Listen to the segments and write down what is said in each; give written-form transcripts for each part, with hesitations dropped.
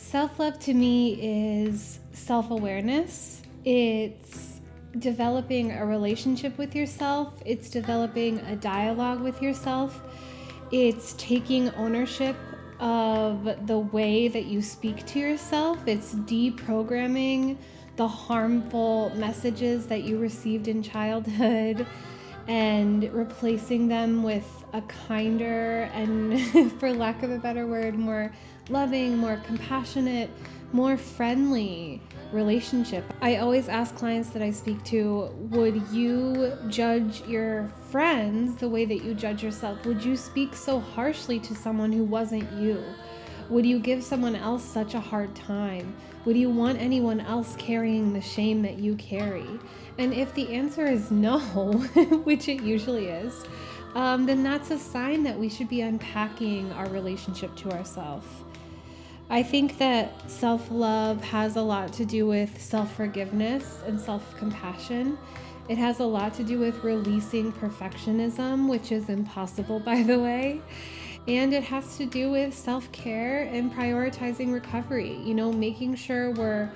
Self-love to me is self-awareness. It's developing a relationship with yourself. It's developing a dialogue with yourself. It's taking ownership of the way that you speak to yourself. It's deprogramming the harmful messages that you received in childhood and replacing them with a kinder and, for lack of a better word, more loving, more compassionate, more friendly relationship. I always ask clients that I speak to, would you judge your friends the way that you judge yourself? Would you speak so harshly to someone who wasn't you? Would you give someone else such a hard time? Would you want anyone else carrying the shame that you carry? And if the answer is no, which it usually is, then that's a sign that we should be unpacking our relationship to ourselves. I think that self-love has a lot to do with self-forgiveness and self-compassion. It has a lot to do with releasing perfectionism, which is impossible, by the way. And it has to do with self-care and prioritizing recovery, making sure we're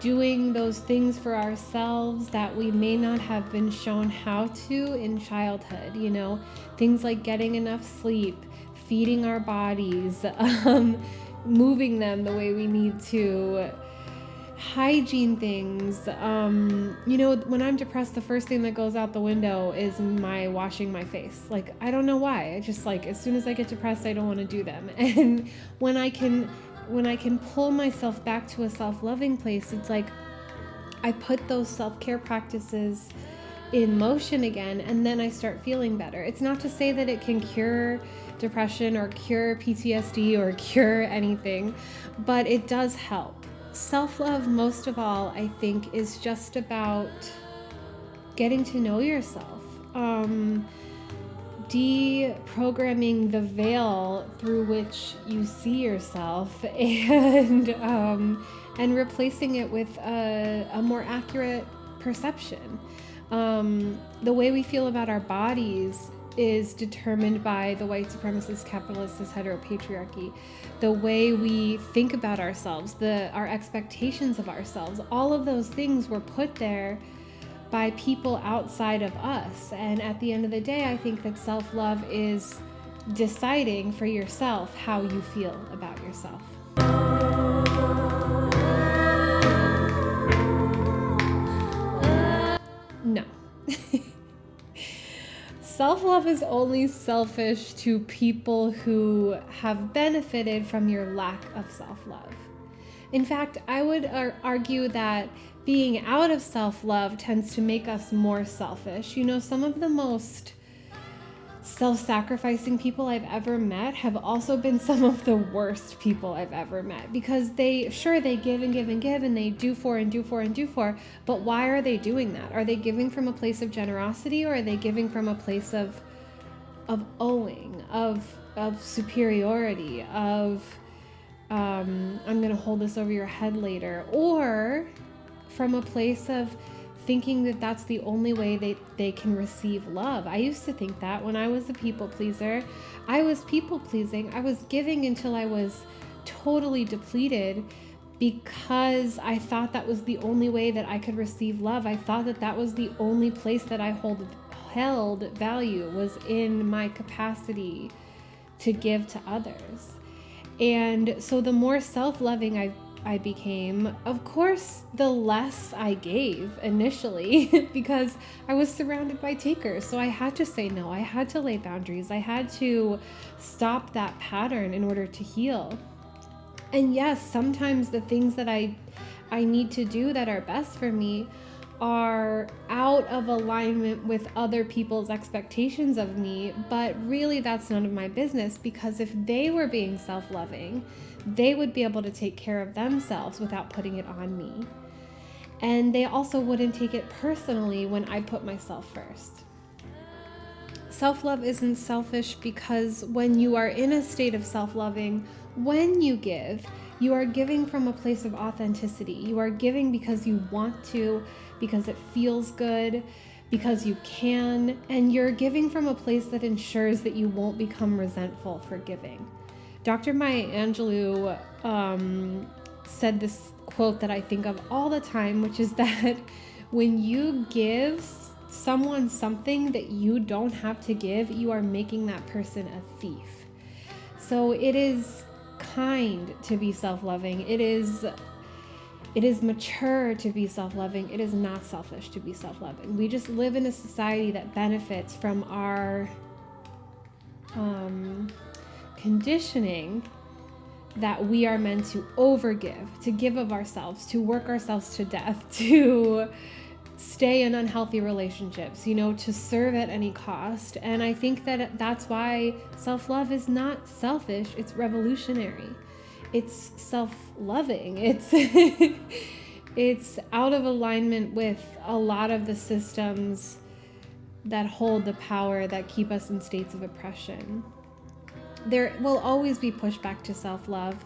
doing those things for ourselves that we may not have been shown how to in childhood, things like getting enough sleep, feeding our bodies, moving them the way we need to, hygiene things. When I'm depressed, the first thing that goes out the window is my washing my face. Like, I don't know why. I just as soon as I get depressed, I don't want to do them. And when I can pull myself back to a self-loving place, it's like I put those self-care practices in motion again, and then I start feeling better. It's not to say that it can cure depression or cure PTSD or cure anything, but it does help. Self-love, most of all, I think, is just about getting to know yourself, deprogramming the veil through which you see yourself, and replacing it with a more accurate perception. The way we feel about our bodies is determined by the white supremacist, capitalist, heteropatriarchy. The way we think about ourselves, our expectations of ourselves, all of those things were put there by people outside of us. And at the end of the day, I think that self-love is deciding for yourself how you feel about yourself. No. Self-love is only selfish to people who have benefited from your lack of self-love. In fact, I would argue that being out of self-love tends to make us more selfish. Some of the most self-sacrificing people I've ever met have also been some of the worst people I've ever met, because they give and give and give, and they do for and do for and do for, but why are they doing that? Are they giving from a place of generosity, or are they giving from a place of owing, of superiority, of I'm going to hold this over your head later, or from a place of thinking that that's the only way they can receive love? I used to think that when I was a people pleaser. I was people pleasing. I was giving until I was totally depleted, because I thought that was the only way that I could receive love. I thought that was the only place that I held value, was in my capacity to give to others. And so the more self-loving I became, of course, the less I gave initially, because I was surrounded by takers. So I had to say no. I had to lay boundaries. I had to stop that pattern in order to heal. And yes, sometimes the things that I need to do that are best for me are out of alignment with other people's expectations of me, but really that's none of my business, because if they were being self-loving, they would be able to take care of themselves without putting it on me. And they also wouldn't take it personally when I put myself first. Self-love isn't selfish, because when you are in a state of self-loving, when you give, you are giving from a place of authenticity. You are giving because you want to, because it feels good, because you can, and you're giving from a place that ensures that you won't become resentful for giving. Dr. Maya Angelou said this quote that I think of all the time, which is that when you give someone something that you don't have to give, you are making that person a thief. So it is kind to be self-loving. It is mature to be self-loving. It is not selfish to be self-loving. We just live in a society that benefits from our conditioning that we are meant to overgive, to give of ourselves, to work ourselves to death, to stay in unhealthy relationships, to serve at any cost. And I think that that's why self-love is not selfish, it's revolutionary. It's self-loving. It's out of alignment with a lot of the systems that hold the power that keep us in states of oppression. There will always be pushback to self-love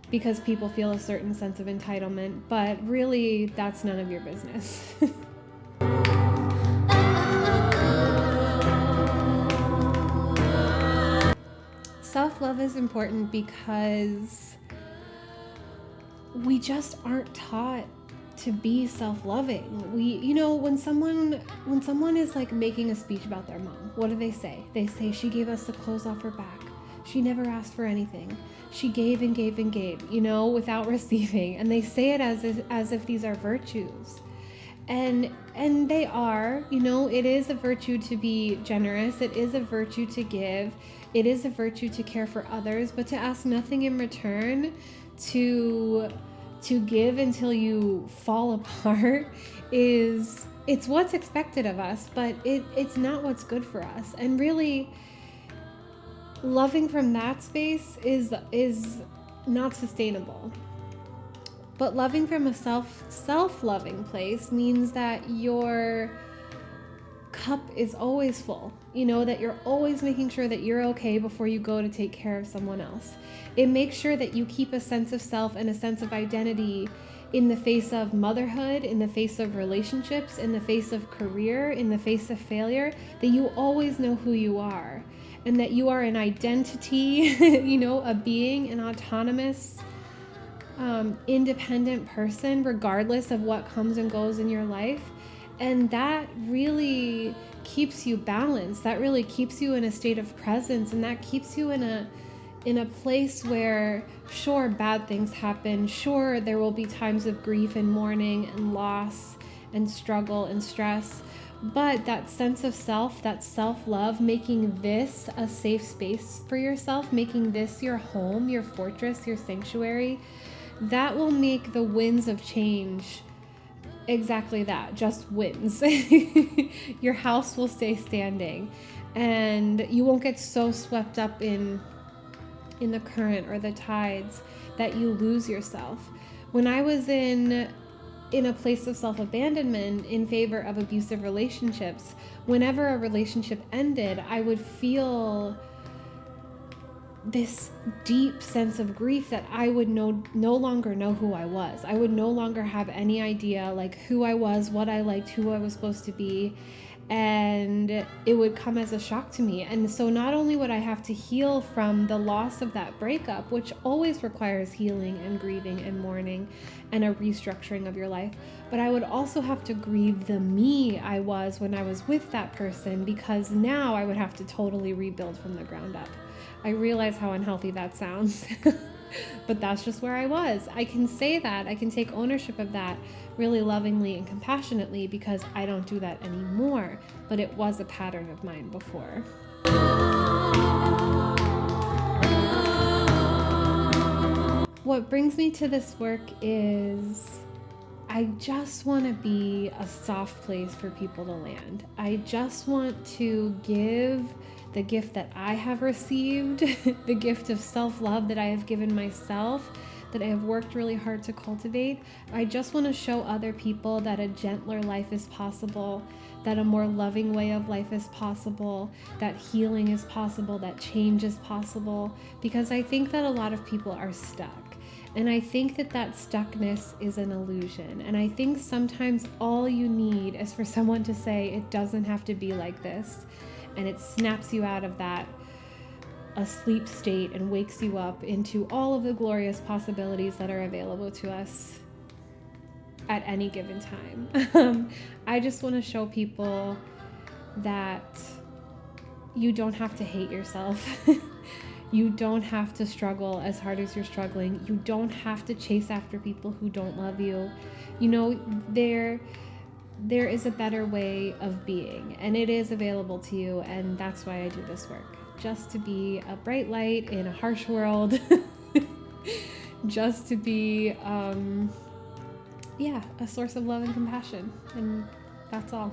because people feel a certain sense of entitlement, but really that's none of your business. Self-love is important because we just aren't taught to be self-loving. When someone is like making a speech about their mom, what do they say? They say, she gave us the clothes off her back. She never asked for anything. She gave and gave and gave, without receiving. And they say it as if these are virtues. And they are, it is a virtue to be generous. It is a virtue to give. It is a virtue to care for others, but to ask nothing in return, to give until you fall apart it's what's expected of us, but it's not what's good for us. And really, loving from that space is not sustainable. But loving from a self-loving place means that your cup is always full. That you're always making sure that you're okay before you go to take care of someone else. It makes sure that you keep a sense of self and a sense of identity in the face of motherhood, in the face of relationships, in the face of career, in the face of failure, that you always know who you are and that you are an identity, a being, an autonomous, independent person, regardless of what comes and goes in your life. And that really keeps you balanced. That really keeps you in a state of presence, and that keeps you in a place where, sure, bad things happen. Sure, there will be times of grief and mourning and loss and struggle and stress. But that sense of self, that self-love, making this a safe space for yourself, making this your home, your fortress, your sanctuary, that will make the winds of change exactly that, just winds. Your house will stay standing, and you won't get so swept up in the current or the tides that you lose yourself. When I was in a place of self-abandonment in favor of abusive relationships, whenever a relationship ended, I would feel this deep sense of grief that I would no longer know who I was. I would no longer have any idea like who I was, what I liked, who I was supposed to be. And it would come as a shock to me. And so not only would I have to heal from the loss of that breakup, which always requires healing and grieving and mourning and a restructuring of your life, but I would also have to grieve the me I was when I was with that person, because now I would have to totally rebuild from the ground up. I realize how unhealthy that sounds, but that's just where I was. I can say that, I can take ownership of that really lovingly and compassionately, because I don't do that anymore, but it was a pattern of mine before. What brings me to this work is I just want to be a soft place for people to land. I just want to give the gift that I have received, the gift of self-love that I have given myself, that I have worked really hard to cultivate. I just want to show other people that a gentler life is possible, that a more loving way of life is possible, that healing is possible, that change is possible, because I think that a lot of people are stuck. And I think that stuckness is an illusion. And I think sometimes all you need is for someone to say, it doesn't have to be like this. And it snaps you out of that a sleep state and wakes you up into all of the glorious possibilities that are available to us at any given time. I just want to show people that you don't have to hate yourself. You don't have to struggle as hard as you're struggling. You don't have to chase after people who don't love you. You know, there is a better way of being, and it is available to you, and that's why I do this work. Just to be a bright light in a harsh world. Just to be, a source of love and compassion. And that's all.